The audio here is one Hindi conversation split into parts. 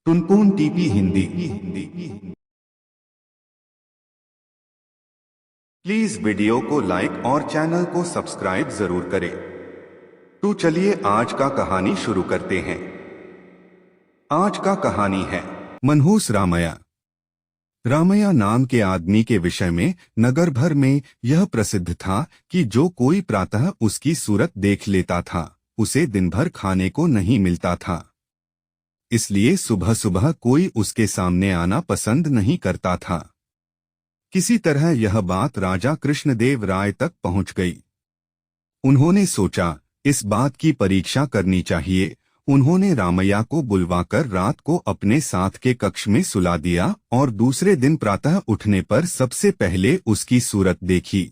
Tuntun TP Hindi. Please video को लाइक और चैनल को सब्सक्राइब जरूर करें। तो चलिए आज का कहानी शुरू करते हैं। आज का कहानी है मनहूस रामैया। रामैया नाम के आदमी के विषय में नगर भर में यह प्रसिद्ध था कि जो कोई प्रातः उसकी सूरत देख लेता था उसे दिन भर खाने को नहीं मिलता था। इसलिए सुबह सुबह कोई उसके सामने आना पसंद नहीं करता था। किसी तरह यह बात राजा कृष्णदेव राय तक पहुंच गई। उन्होंने सोचा इस बात की परीक्षा करनी चाहिए। उन्होंने रामैया को बुलवाकर रात को अपने साथ के कक्ष में सुला दिया और दूसरे दिन प्रातः उठने पर सबसे पहले उसकी सूरत देखी।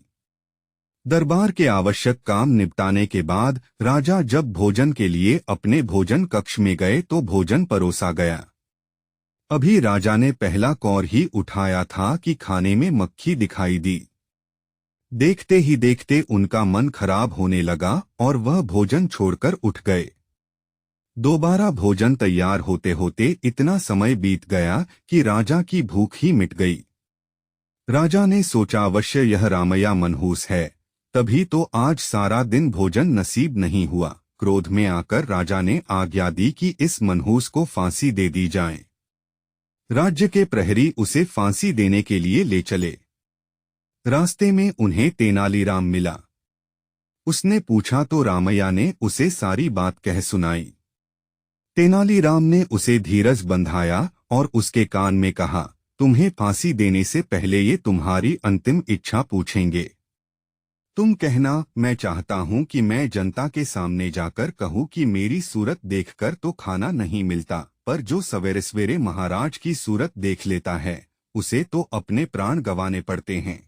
दरबार के आवश्यक काम निपटाने के बाद राजा जब भोजन के लिए अपने भोजन कक्ष में गए तो भोजन परोसा गया। अभी राजा ने पहला कौर ही उठाया था कि खाने में मक्खी दिखाई दी। देखते ही देखते उनका मन खराब होने लगा और वह भोजन छोड़कर उठ गए। दोबारा भोजन तैयार होते होते इतना समय बीत गया कि राजा की भूख ही मिट गई। राजा ने सोचा अवश्य यह रामैया मनहूस है, तभी तो आज सारा दिन भोजन नसीब नहीं हुआ। क्रोध में आकर राजा ने आज्ञा दी कि इस मनहूस को फांसी दे दी जाए। राज्य के प्रहरी उसे फांसी देने के लिए ले चले। रास्ते में उन्हें तेनालीराम मिला। उसने पूछा तो रामैया ने उसे सारी बात कह सुनाई। तेनालीराम ने उसे धीरज बंधाया और उसके कान में कहा, तुम्हें फांसी देने से पहले ये तुम्हारी अंतिम इच्छा पूछेंगे। तुम कहना, मैं चाहता हूं कि मैं जनता के सामने जाकर कहूं कि मेरी सूरत देखकर तो खाना नहीं मिलता, पर जो सवेरे सवेरे महाराज की सूरत देख लेता है उसे तो अपने प्राण गंवाने पड़ते हैं।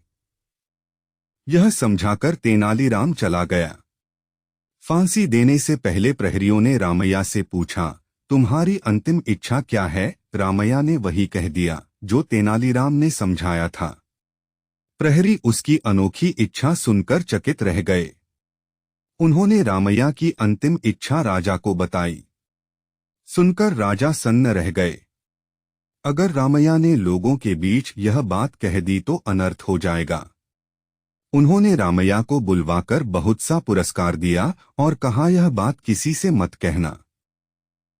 यह समझाकर तेनालीराम चला गया। फांसी देने से पहले प्रहरियों ने रामैया से पूछा, तुम्हारी अंतिम इच्छा क्या है? रामैया ने वही कह दिया जो तेनालीराम ने समझाया था। प्रहरी उसकी अनोखी इच्छा सुनकर चकित रह गए। उन्होंने रामैया की अंतिम इच्छा राजा को बताई। सुनकर राजा सन्न रह गए। अगर रामैया ने लोगों के बीच यह बात कह दी तो अनर्थ हो जाएगा। उन्होंने रामैया को बुलवाकर बहुत सा पुरस्कार दिया और कहा, यह बात किसी से मत कहना।